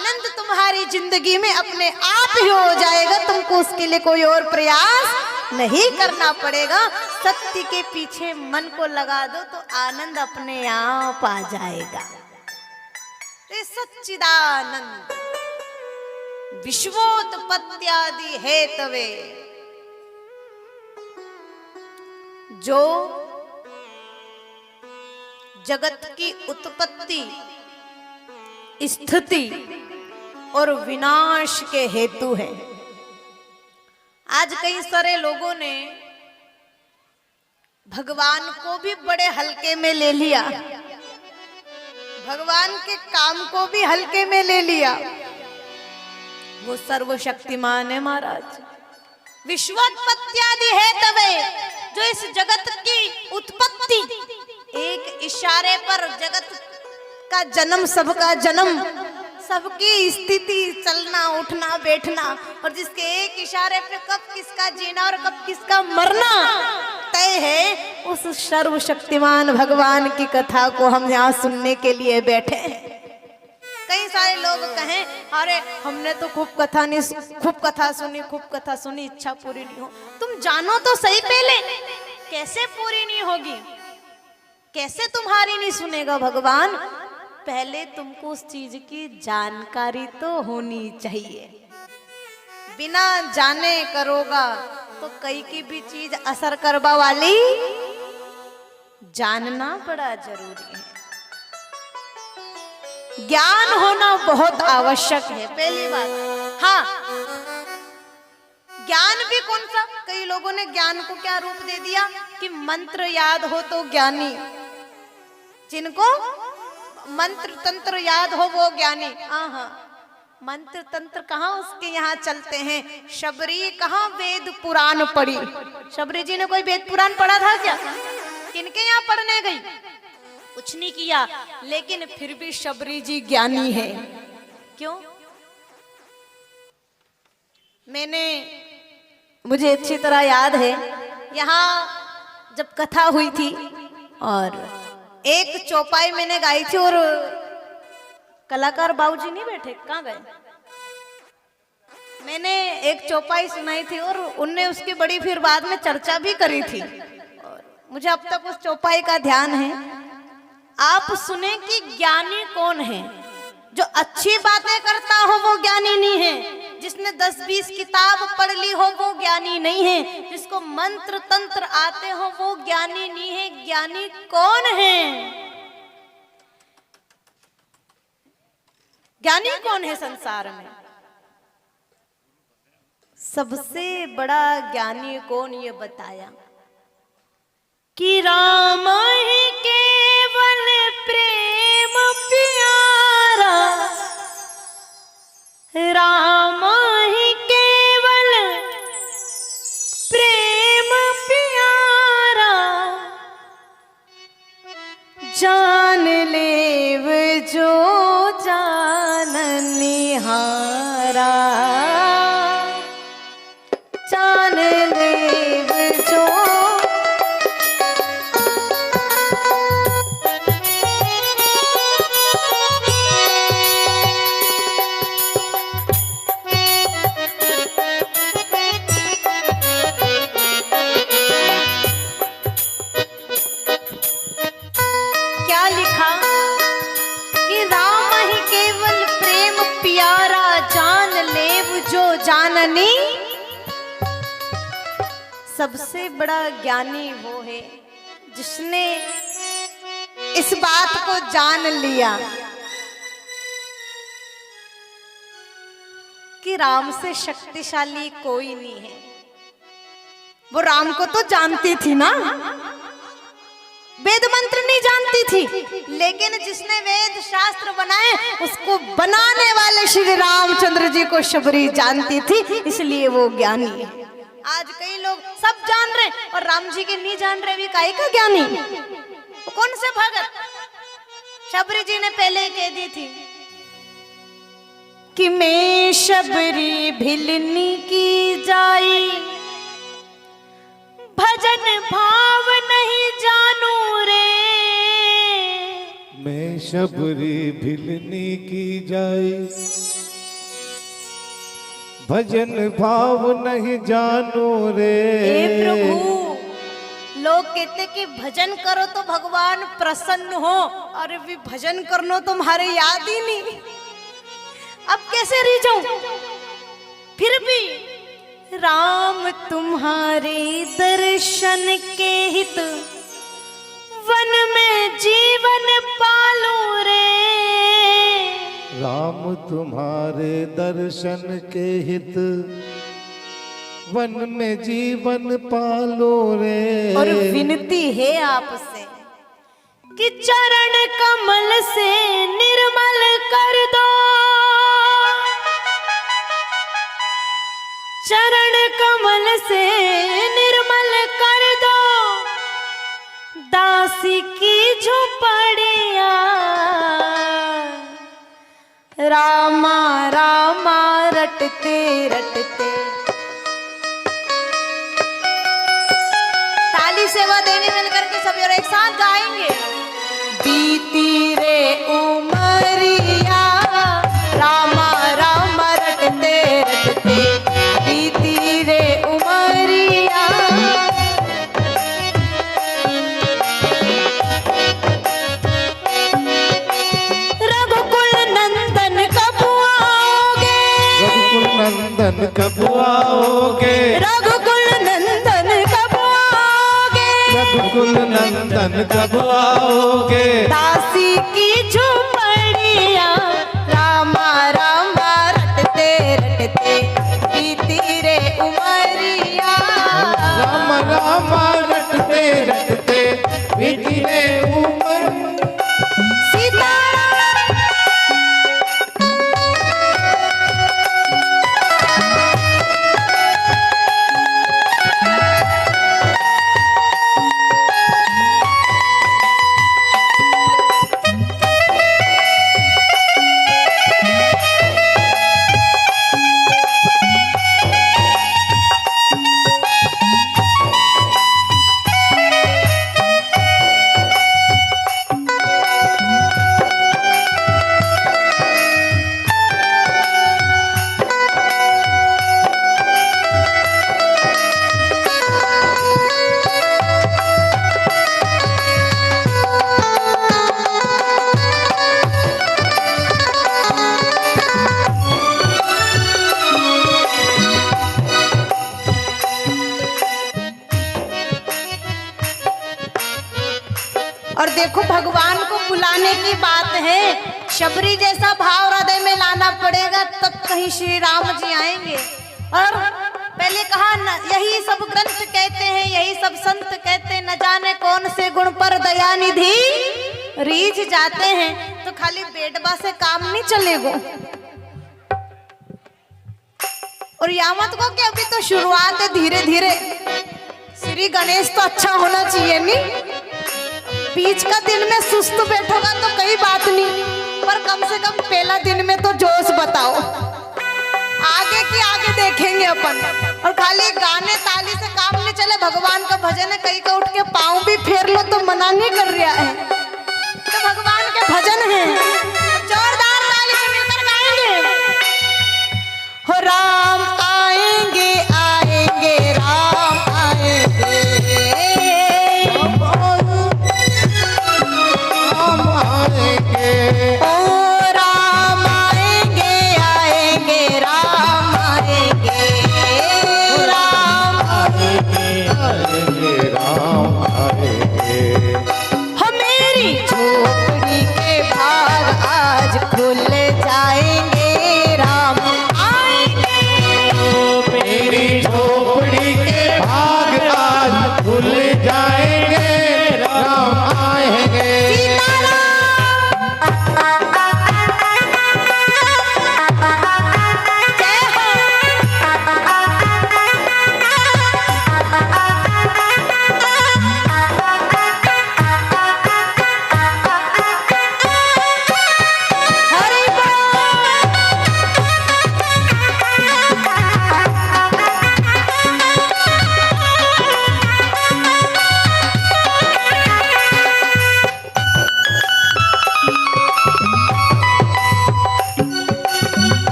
आनंद तुम्हारी जिंदगी में अपने आप ही हो जाएगा। तुमको उसके लिए कोई और प्रयास नहीं करना पड़ेगा। सत्य के पीछे मन को लगा दो तो आनंद अपने आप आ जाएगा। सच्चिदानंद विश्वोत्पत्त्यादि हेतवे, जो जगत की उत्पत्ति, स्थिति और विनाश के हेतु है। आज कई सारे लोगों ने भगवान को भी बड़े हल्के में ले लिया, भगवान के काम को भी हल्के में ले लिया। वो सर्वशक्तिमान है महाराज। विश्वोत्पत्त्यादि हेतवे, जो इस जगत की उत्पत्ति, एक इशारे पर जगत का जन्म, सबका जन्म, सबकी स्थिति, चलना उठना बैठना, और जिसके एक इशारे पे कब किसका जीना और कब किसका मरना तय है, उस सर्वशक्तिमान भगवान की कथा को हम यहाँ सुनने के लिए बैठे हैं। कई सारे लोग कहें अरे हमने तो खूब कथा सुनी, इच्छा पूरी नहीं हो। तुम जानो तो सही पहले, कैसे पूरी नहीं होगी, कैसे तुम्हारी नहीं सुनेगा भगवान। पहले तुमको उस चीज की जानकारी तो होनी चाहिए। बिना जाने करोगा तो कई की भी चीज असर करवा वाली, जानना बड़ा जरूरी है। ज्ञान होना बहुत आवश्यक है, पहली बात। हाँ, ज्ञान भी कौन सा, कई लोगों ने ज्ञान को क्या रूप दे दिया कि मंत्र याद हो तो ज्ञानी, जिनको मंत्र तंत्र याद हो वो ज्ञानी। हाँ, मंत्र तंत्र कहाँ उसके यहाँ चलते हैं। शबरी कहाँ वेद पुराण पढ़ी, शबरी जी ने कोई वेद पुराण पढ़ा था क्या? किनके यहाँ पढ़ने गई? कुछ नहीं किया, लेकिन फिर भी शबरी जी ज्ञानी है। क्यों? मुझे अच्छी तरह याद है, यहाँ जब कथा हुई थी और एक चौपाई मैंने गाई थी और कलाकार बाबूजी नहीं बैठे, कहाँ गए? मैंने एक चौपाई सुनाई थी और उनने उसकी बड़ी फिर बाद में चर्चा भी करी थी, और मुझे अब तक उस चौपाई का ध्यान है। आप सुने कि ज्ञानी कौन है? जो अच्छी बातें करता हो वो ज्ञानी नहीं है, जिसने 10-20 किताब पढ़ ली हो वो ज्ञानी नहीं है, जिसको मंत्र तंत्र आते हो वो ज्ञानी नहीं है। ज्ञानी कौन है? ज्ञानी कौन है संसार में? सबसे बड़ा ज्ञानी कौन, ये बताया कि राम ही केवल प्रेम प्यारा, राम ही केवल प्रेम प्यारा, जान लेव जो जाननिहारा, जान लेव जो। क्या लिखा कि राम ही केवल प्रेम प्यारा, जान लेव जो जाननी। सबसे बड़ा ज्ञानी वो है जिसने इस बात को जान लिया कि राम से शक्तिशाली कोई नहीं है। वो राम को तो जानती थी ना, वेद मंत्र नहीं जानती थी, लेकिन जिसने वेद शास्त्र बनाए उसको बनाने वाले श्री रामचंद्र जी को शबरी जानती थी, इसलिए वो ज्ञानी है। आज कई लोग सब जान रहे और राम जी के नहीं जान रहे, भी काहे का ज्ञानी? वो कौन से भगत? शबरी जी ने पहले ही कह दी थी कि मैं शबरी भिलनी की जाई, भजन भाव नहीं जानू रे, मैं शबरी भिलनी की जाए, भजन भाव नहीं जानो रे। हे प्रभु, लोग कहते कि भजन करो तो भगवान प्रसन्न हो, अरे भी भजन करनो तुम्हारे याद ही नहीं। अब कैसे रिझाऊं? फिर भी राम तुम्हारे दर्शन के हित वन में जीवन पालो रे। राम तुम्हारे दर्शन के हित वन में जीवन पालो रे। और विनती है आपसे कि चरण कमल से निर्मल कर दो, चरण कमल से निर्मल कर दो, दासी की झोपड़िया। रामा रामा रटते रटते। ताली सेवा देने मिलकर के सभी और एक साथ गाएंगे। बीती रे उमरिया, रामा रामा रटते रटते, बीती रे उमरिया। रघुकुल नंदन कब आओगे, रघुकुल नंदन कब आओगे, रघुकुल नंदन कब आओगे, रघुकुल नंदन कब आओगे। दासी की झोपड़िया, रामा रामा रटते रटते, बीती रे उमरिया। राम राम रटते रटते बीती रे उमर। और देखो, भगवान को बुलाने की बात है, शबरी जैसा भाव हृदय में लाना पड़ेगा, तब कहीं श्री राम जी आएंगे। और पहले कहा न, यही सब ग्रंथ कहते हैं, यही सब संत कहते हैं, न जाने कौन से गुण पर दया निधि रीझ जाते हैं। तो खाली बेटबा से काम नहीं चलेगा। और यामत को कि अभी तो शुरुआत है, धीरे धीरे श्री गणेश तो अच्छा होना चाहिए नहीं। बीच का दिन में सुस्त बैठोगा तो कई बात नहीं, पर कम से कम पहला दिन में तो जोश बताओ। आगे की आगे देखेंगे अपन। और खाली गाने ताली से काम नहीं चले, भगवान का भजन है, कहीं का उठ के पाँव भी फेर लो तो मना नहीं कर रहा है। तो भगवान के भजन है, जोरदार ताली से मिलकर गाएंगे। हो राम आएंगे आएंगे, राम आएंगे,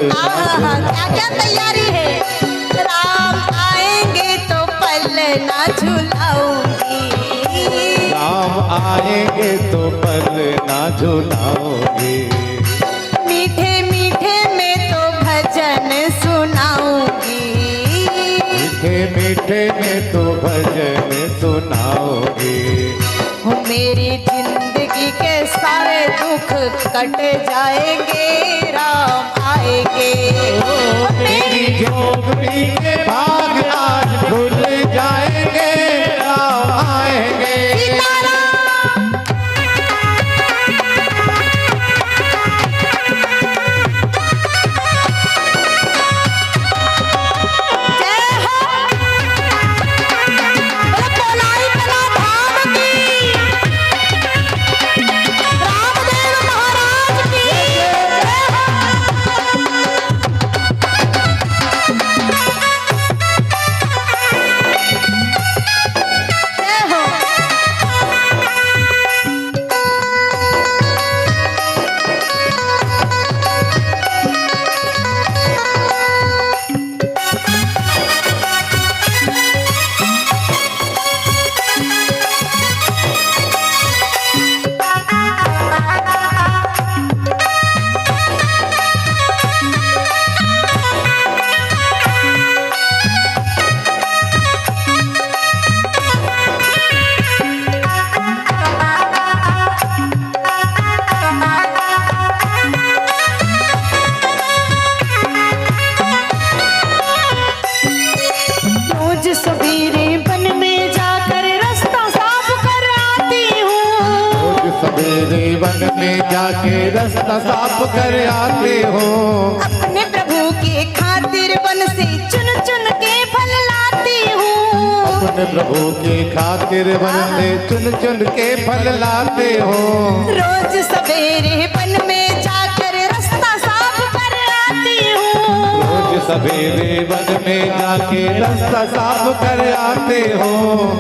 क्या क्या तैयारी है। राम आएंगे तो पलना झुलाऊंगी, राम आएंगे तो पलना झुलाओगे, मीठे मीठे में तो भजन सुनाऊंगी, मीठे मीठे में तो भजन सुनाओगे। हो मेरी जिंदगी के सारे दुख कट जाएंगे, राम आएंगे। ओ मेरी जोगनी के भाग आज खुल जाएंगे, राम आएंगे। वन में जाके रास्ता साफ कर आते हो, अपने प्रभु के खातिर वन से चुन चुन के फल लाती हूँ, अपने प्रभु के खातिर वन से चुन चुन के फल लाते हो। रोज सवेरे वन में जाकर रास्ता साफ कर आती हूँ, रोज सवेरे वन में जाके रास्ता साफ कर आते हो,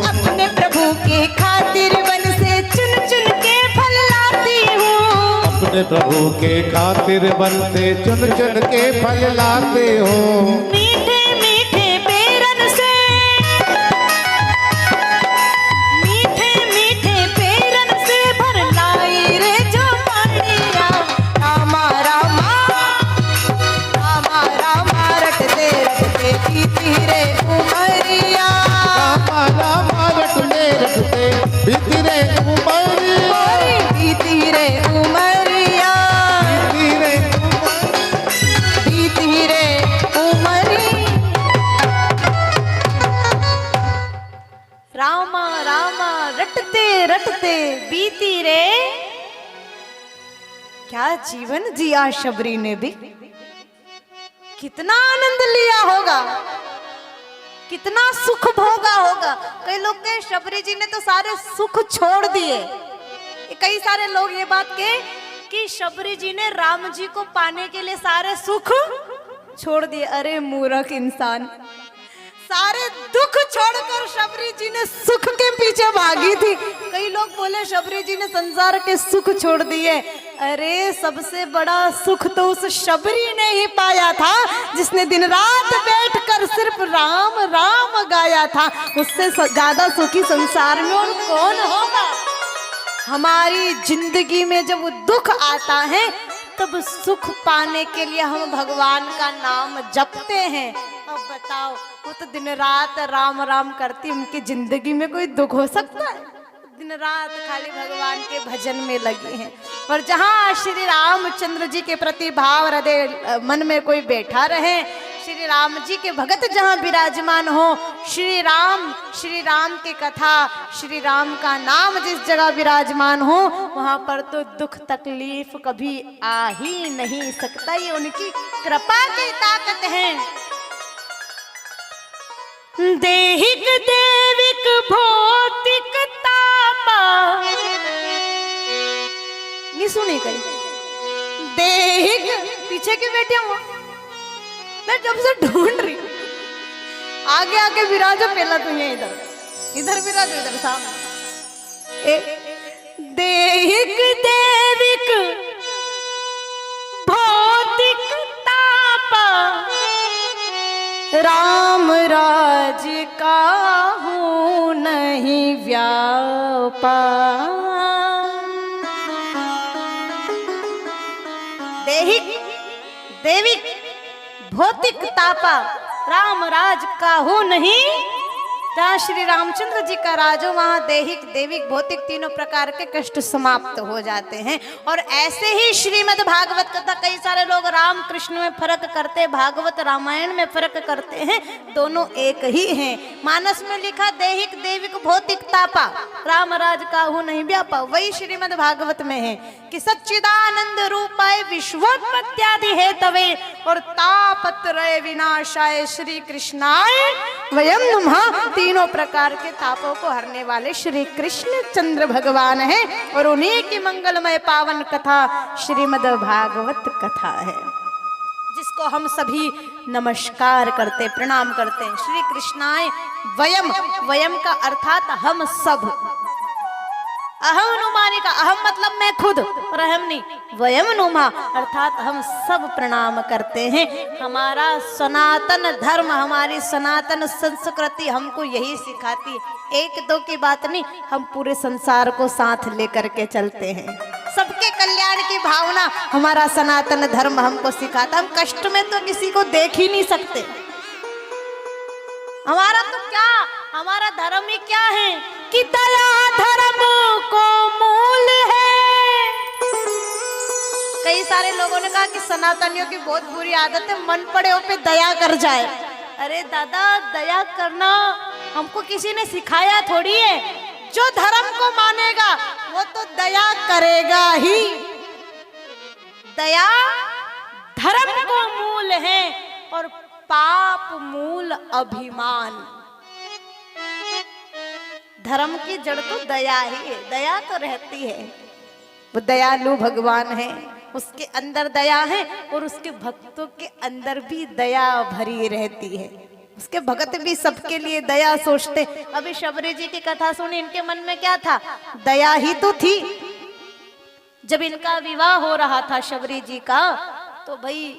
अपने प्रभु के खातिर वन से चुन चुन के फल लाती हूँ, अपने प्रभु के खातिर वन से चुन चुन के फल लाते हो। मीठे मीठे पेरन से, मीठे मीठे पेरन से भर लाई रे जो पानिया, रामा रामा रामा रामा रटते रटते बीती रे उमरिया, रामा रामा रटते रटते बीती रे उमरिया, बीती रे उमरिया, बीती रे उमरिया। रामा रामा रटते रटते बीती रे, क्या जीवन जिया शबरी ने भी, कितना आनंद लिया होगा, कितना सुख भोगा होगा। कई लोग कहे शबरी जी ने तो सारे सुख छोड़ दिए, कई सारे लोग ये बात कहे कि शबरी जी ने राम जी को पाने के लिए सारे सुख छोड़ दिए। अरे मूर्ख इंसान, सारे दुख छोड़कर शबरी जी ने सुख के पीछे भागी थी। कई लोग बोले शबरी जी ने संसार के सुख छोड़ दिए। अरे सबसे बड़ा सुख तो उस शबरी ने ही पाया था जिसने दिन रात बैठकर सिर्फ राम राम गाया था। उससे ज्यादा सुखी संसार में और कौन होगा। हमारी जिंदगी में जब दुख आता है तब सुख पाने के लिए हम भगवान का नाम जपते हैं। अब बताओ, वो तो दिन रात राम राम करती, उनकी जिंदगी में कोई दुख हो सकता है? दिन रात खाली भगवान के भजन में लगी हैं। और जहाँ श्री रामचंद्र जी के प्रति भाव हृदय मन में कोई बैठा रहे, श्री राम जी के भगत जहाँ विराजमान हो, श्री राम की कथा, श्री राम का नाम जिस जगह विराजमान हो, वहाँ पर तो दुख तकलीफ कभी आ ही नहीं सकता। ये उनकी कृपा की ताकत है। देहिक देविक भौतिक तापा, नहीं सुनी कहीं? देहिक पीछे की बेटे हुआ, मैं जब से ढूंढ रही, आगे आगे विराजो, पहला तुम ये इधर विराजो, इधर सामने। देहिक देविक भौतिक ताप राम राज का हूँ नहीं व्यापार। देविक भौतिक तापा राम राज का हूँ नहीं। जहाँ श्री रामचंद्र जी का राज हो वहाँ देहिक देविक भौतिक तीनों प्रकार के कष्ट समाप्त हो जाते हैं। और ऐसे ही श्रीमद् भागवत कथा, कई सारे लोग राम कृष्ण में फर्क करते, भागवत रामायण में फर्क करते हैं, दोनों एक ही हैं। मानस में लिखा देहिक देविक भौतिक तापा राम राज काहू नहीं व्यापा, वही श्रीमद् भागवत में है कि सच्चिदानंद रूपाय विश्वोत्पत्त्यादि हेतवे और तापत्रय विनाशाय श्री कृष्णाय वयम नमः। तीनों प्रकार के तापों को हरने वाले श्री कृष्ण चंद्र भगवान हैं और उन्हीं की मंगलमय पावन कथा श्रीमद् भागवत कथा है, जिसको हम सभी नमस्कार करते, प्रणाम करते हैं। श्री कृष्णाय वयम, वयम का अर्थात हम सब। अहम नुमानी का अहम मतलब मैं खुद, और अहम नहीं, वयम नुमा अर्थात हम सब प्रणाम करते हैं। हमारा सनातन धर्म, हमारी सनातन संस्कृति हमको यही सिखाती है। एक दो की बात नहीं, हम पूरे संसार को साथ लेकर के चलते हैं। सबके कल्याण की भावना हमारा सनातन धर्म हमको सिखाता। हम कष्ट में तो किसी को देख ही नहीं सकते। हमारा तो क्या, हमारा धर्म ही क्या है कि दया धर्म को मूल है। कई सारे लोगों ने कहा कि सनातनियों की बहुत बुरी आदत है, मन पड़े हो पे दया कर जाए। अरे दादा, दया करना हमको किसी ने सिखाया थोड़ी है। जो धर्म को मानेगा वो तो दया करेगा ही। दया धर्म को मूल है और पाप मूल अभिमान। धर्म की जड़ तो दया ही है, दया तो रहती है। वो दयालु भगवान है, उसके अंदर दया है और उसके भक्तों के अंदर भी दया भरी रहती है। उसके भक्त भी सबके लिए दया सोचते। अभी शबरी जी की कथा सुनी, इनके मन में क्या था? दया ही तो थी। जब इनका विवाह हो रहा था शबरी जी का, तो भाई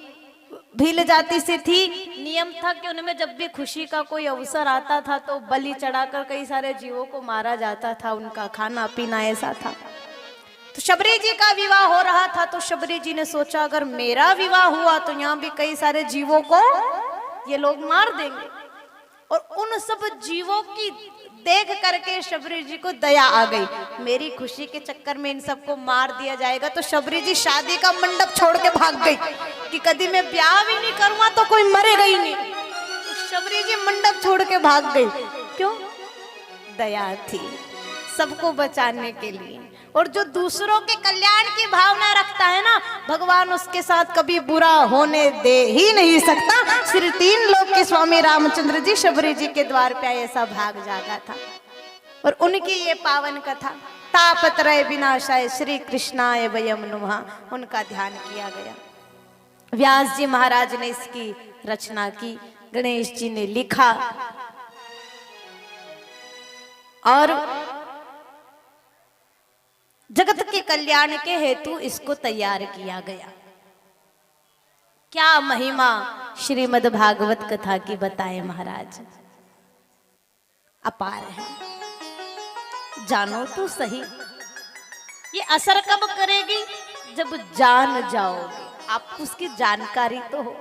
भील जाति से थी। नियम था कि उनमें जब भी खुशी का कोई अवसर आता था तो बलि चढ़ाकर कई सारे जीवों को मारा जाता था। उनका खाना पीना ऐसा था। तो शबरी जी का विवाह हो रहा था, तो शबरी जी ने सोचा अगर मेरा विवाह हुआ तो यहाँ भी कई सारे जीवों को ये लोग मार देंगे। और उन सब जीवों की देख करके शबरी जी को दया आ गई। मेरी खुशी के चक्कर में इन सबको मार दिया जाएगा। तो शबरी जी शादी का मंडप छोड़ के भाग गई कि कभी मैं ब्याह भी नहीं करूंगा तो कोई मरेगा ही नहीं। तो शबरी जी मंडप छोड़ के भाग गई। क्यों? दया थी सबको बचाने के लिए। और जो दूसरों के कल्याण की भावना रखता है ना, भगवान उसके साथ कभी बुरा होने दे ही नहीं सकता। श्री तीन लोक के स्वामी रामचंद्र जी शबरी जी के द्वार पे ऐसा भाग जागा था। और उनकी ये पावन कथा तापत्रय विनाशाय श्री कृष्णाय वयम नमः, उनका ध्यान किया गया। व्यास जी महाराज ने इसकी रचना की, गणेश जी ने लिखा और जगत के कल्याण के हेतु इसको तैयार किया गया। क्या महिमा श्रीमद् भागवत कथा की बताए महाराज, अपार है। जानो तो सही, ये असर कब करेगी? जब जान जाओगे, आपको उसकी जानकारी तो हो।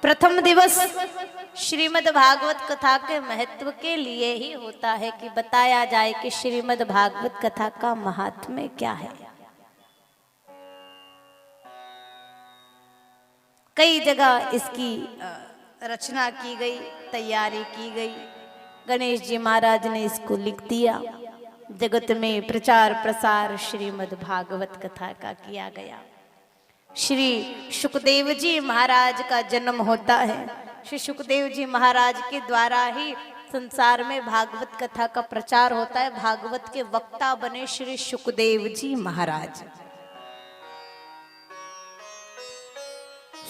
प्रथम दिवस श्रीमद् भागवत कथा के महत्व के लिए ही होता है कि बताया जाए कि श्रीमद् भागवत कथा का महात्म्य क्या है। कई जगह इसकी रचना की गई, तैयारी की गई। गणेश जी महाराज ने इसको लिख दिया। जगत में प्रचार प्रसार श्रीमद् भागवत कथा का किया गया। श्री शुकदेव जी महाराज का जन्म होता है। श्री शुकदेव जी महाराज के द्वारा ही संसार में भागवत कथा का प्रचार होता है। भागवत के वक्ता बने श्री शुकदेव जी महाराज।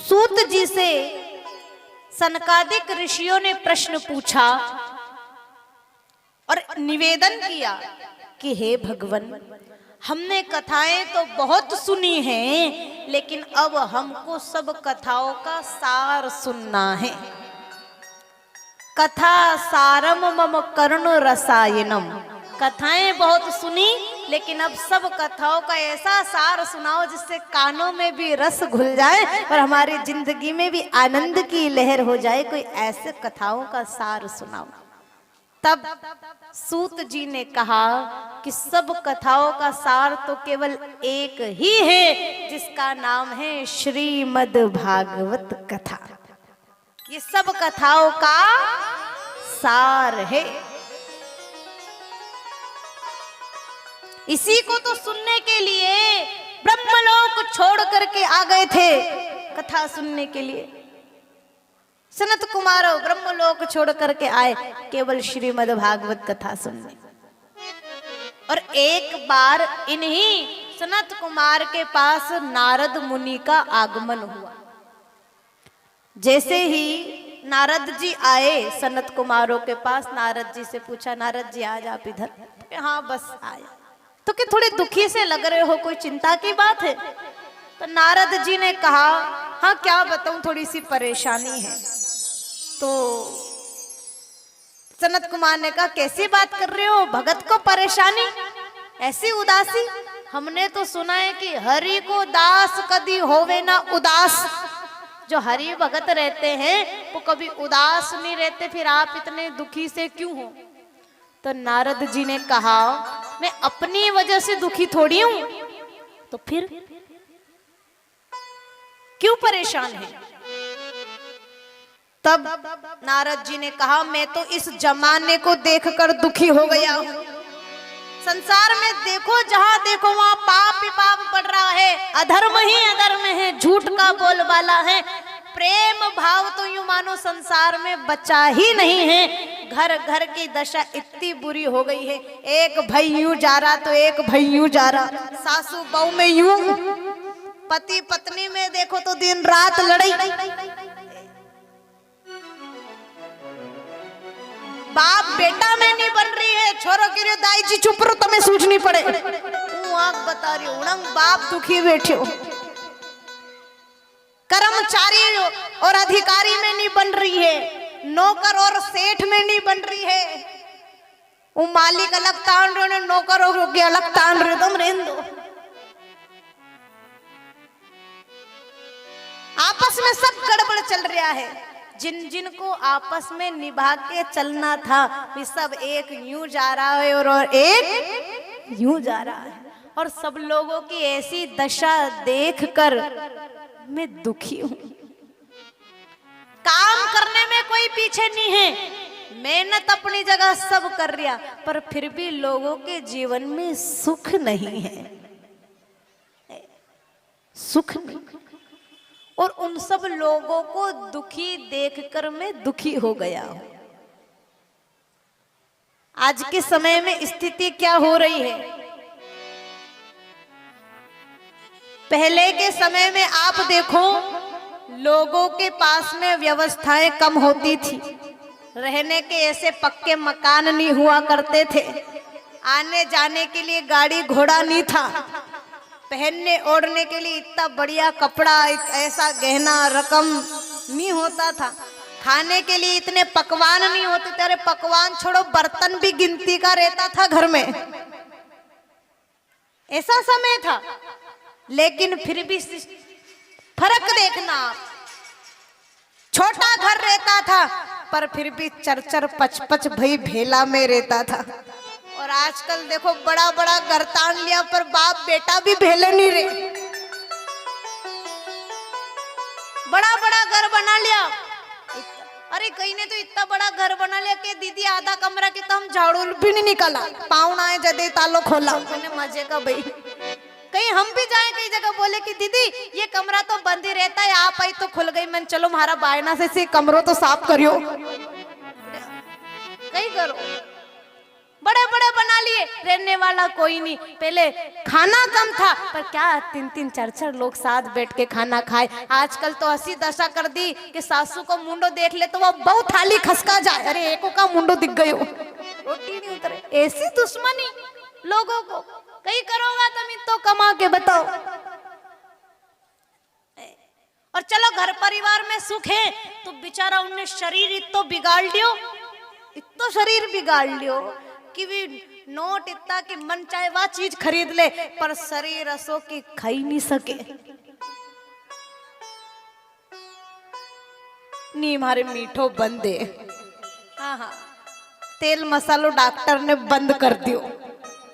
सूत जी से सनकादिक ऋषियों ने प्रश्न पूछा और निवेदन किया कि हे भगवान, हमने कथाएं तो बहुत सुनी हैं, लेकिन अब हमको सब कथाओं का सार सुनना है। कथा सारम मम करुण रसायनम। कथाएं बहुत सुनी, लेकिन अब सब कथाओं का ऐसा सार सुनाओ जिससे कानों में भी रस घुल जाए और हमारी जिंदगी में भी आनंद की लहर हो जाए। कोई ऐसे कथाओं का सार सुनाओ। तब सूत जी ने कहा कि सब कथाओं का सार तो केवल एक ही है, जिसका नाम है श्रीमद् भागवत कथा। ये सब कथाओं का सार है। इसी को तो सुनने के लिए ब्रह्मलोक छोड़ करके आ गए थे, कथा सुनने के लिए। सनत कुमार ब्रह्मलोक छोड़ करके आए केवल श्रीमद् भागवत कथा सुनने। और एक बार इन्हीं सनत कुमार के पास नारद मुनि का आगमन हुआ। जैसे ही नारद जी आए सनत कुमारों के पास, नारद जी से पूछा, नारद जी आज आप इधर? हाँ बस आया। तो कि थोड़े दुखी से लग रहे हो, कोई चिंता की बात है? तो नारद जी ने कहा, हाँ क्या बताऊं, थोड़ी सी परेशानी है। तो सनत कुमार ने कहा, कैसी बात कर रहे हो, भगत को परेशानी, ऐसी उदासी? हमने तो सुना है कि हरि को दास कदी होवे ना उदास। जो हरि भगत रहते हैं वो कभी उदास नहीं रहते, फिर आप इतने दुखी से क्यों हो? तो नारद जी ने कहा, मैं अपनी वजह से दुखी थोड़ी हूं, तो फिर क्यों परेशान है? तब नारद जी ने कहा, मैं तो इस जमाने को देखकर दुखी हो गया हूं। संसार में देखो, जहां देखो वहां पाप ही पाप बढ़ रहा है, अधर्म ही अधर्म है, झूठ का बोलबाला है। प्रेम भाव तो यूं मानो संसार में बचा ही नहीं है। घर घर की दशा इतनी बुरी हो गई है, एक भाई यूं जा रहा तो एक भाई यूं जा रहा, सासू बहू में यूं, पति पत्नी में देखो तो दिन रात लड़ाई, बाप बेटा में नहीं बन रही है। छोरो के रे दाई जी चुप रहो, तुम्हें सूझनी पड़े। आग बता रही हूं, बाप दुखी बैठे हो। कर्मचारी और अधिकारी में नहीं बन रही है, नौकर और सेठ में नहीं बन रही है। वो मालिक अलग तान रहे, नौकरों के अलग तान रहे, तुम रहने दो। आपस में सब गड़बड़ चल रहा है। जिन जिन को आपस में निभा के चलना था, वे सब एक यूं जा रहा है और एक यूं जा रहा है। और सब लोगों की ऐसी दशा देखकर मैं दुखी हूं। काम करने में कोई पीछे नहीं है, मेहनत अपनी जगह सब कर रहा, पर फिर भी लोगों के जीवन में सुख नहीं है, सुख नहीं। और उन सब लोगों को दुखी देखकर मैं दुखी हो गया हूं। आज के समय में स्थिति क्या हो रही है? पहले के समय में आप देखो, लोगों के पास में व्यवस्थाएं कम होती थी, रहने के ऐसे पक्के मकान नहीं हुआ करते थे, आने जाने के लिए गाड़ी घोड़ा नहीं था, पहनने ओढ़ने के लिए इतना बढ़िया कपड़ा, ऐसा गहना रकम नहीं होता था, खाने के लिए इतने पकवान नहीं होते थे। अरे पकवान छोड़ो, बर्तन भी गिनती का रहता था घर में, ऐसा समय था। लेकिन फिर भी फर्क देखना आप, छोटा घर रहता था पर फिर भी 4-4 5-5 भाई भेला में रहता था। और आजकल देखो, बड़ा बड़ा घर तान लिया पर बाप बेटा भी भेले नहीं रहे, बड़ा बड़ा घर बना लिया। अरे कहीं ने तो इतना बड़ा घर बना लिया कि दीदी आधा कमरा के तो हम झाड़ू भी नहीं निकाला, पाउना है जदे तालो खोला, मजे का भाई। कहीं हम भी जाए कई जगह, बोले कि दीदी ये कमरा तो बंद ही रहता है, आप आई तो खुल गई। मैं चलो हमारा बायना से कमरों तो साफ करियो, कहीं करो। बड़े बड़े बना लिए, रहने वाला कोई नहीं। पहले खाना कम था पर क्या 3-3 4-4 लोग साथ बैठ के खाना खाए। आजकल तो ऐसी दशा कर दी कि सासू को मुंडो देख ले तो वो बहुत थाली खसका जाए, अरे एको का मुंडो दिख गयो, रोटी नहीं उतरे। ऐसी दुश्मनी लोगों को, कहीं करोगा तुम तो कमा के बताओ। और चलो घर परिवार में सुख है, तो बेचारा उनने शरीर इतो बिगाड़ लियो, इतो शरीर बिगाड़ लियो कि भी नोट इतना कि मन चाहे वह चीज खरीद ले, पर शरीर असो की खाई नहीं सके। नी हमारे मीठो बंद है, हाँ हाँ, तेल मसालो डॉक्टर ने बंद कर दियो।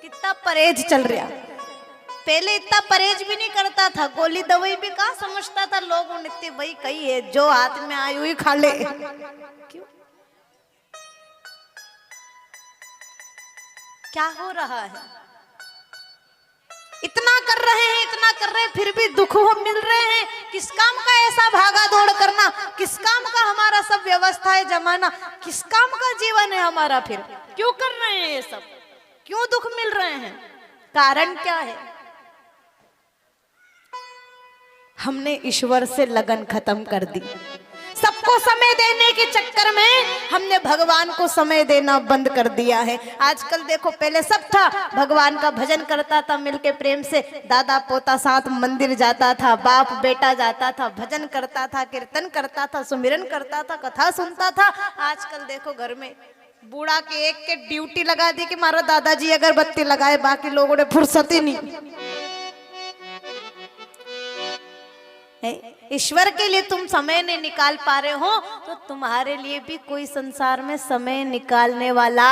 कितना परहेज चल रहा, पहले इतना परहेज भी नहीं करता था, गोली दवाई भी कहाँ समझता था, लोग इतने वही कही है जो हाथ में आई हुई खा ले। क्यों, क्या हो रहा है? इतना कर रहे हैं, इतना कर रहे हैं, फिर भी दुख हो मिल रहे हैं। किस काम का ऐसा भागा दौड़ करना, किस काम का हमारा सब व्यवस्था है जमाना, किस काम का जीवन है हमारा? फिर क्यों कर रहे हैं ये सब, क्यों दुख मिल रहे हैं? कारण क्या है? हमने ईश्वर से लगन खत्म कर दी। सबको समय देने के चक्कर में हमने भगवान को समय देना बंद कर दिया है। आजकल देखो, पहले सब था, भगवान का भजन करता था मिलके प्रेम से, दादा पोता साथ मंदिर जाता था, बाप बेटा जाता था, भजन करता था, कीर्तन करता था, सुमिरन करता था, कथा सुनता था। आजकल देखो घर में बूढ़ा के एक के ड्यूटी लगा दी कि मारा दादाजी अगरबत्ती लगाए, बाकी लोगों ने फुर्सत ही नहीं। ईश्वर के लिए तुम समय नहीं निकाल पा रहे हो, तो तुम्हारे लिए भी कोई संसार में समय निकालने वाला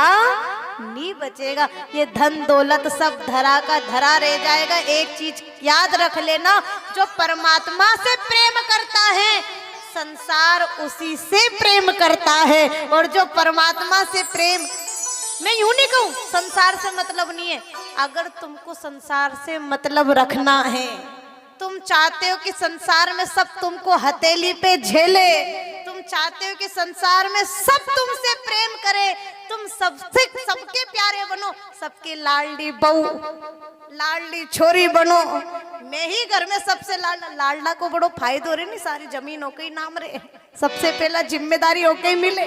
नहीं बचेगा। ये धन दौलत सब धरा का धरा रह जाएगा। एक चीज याद रख लेना, जो परमात्मा से प्रेम करता है, संसार उसी से प्रेम करता है। और जो परमात्मा से प्रेम, मैं यूं नहीं कहूं संसार से मतलब नहीं है, अगर तुमको संसार से मतलब रखना है, तुम चाहते हो कि संसार में सब तुमको हथेली पे झेले, तुम चाहते हो कि संसार में सब तुमसे प्रेम करे, तुम सबसे सबके प्यारे बनो, सबके लाडली बहू लाडली छोरी बनो, मैं ही घर में सबसे लाडला को बड़ो फायदो रे, नहीं सारी जमीन होके ही नाम रे, सबसे पहला जिम्मेदारी होके ही मिले।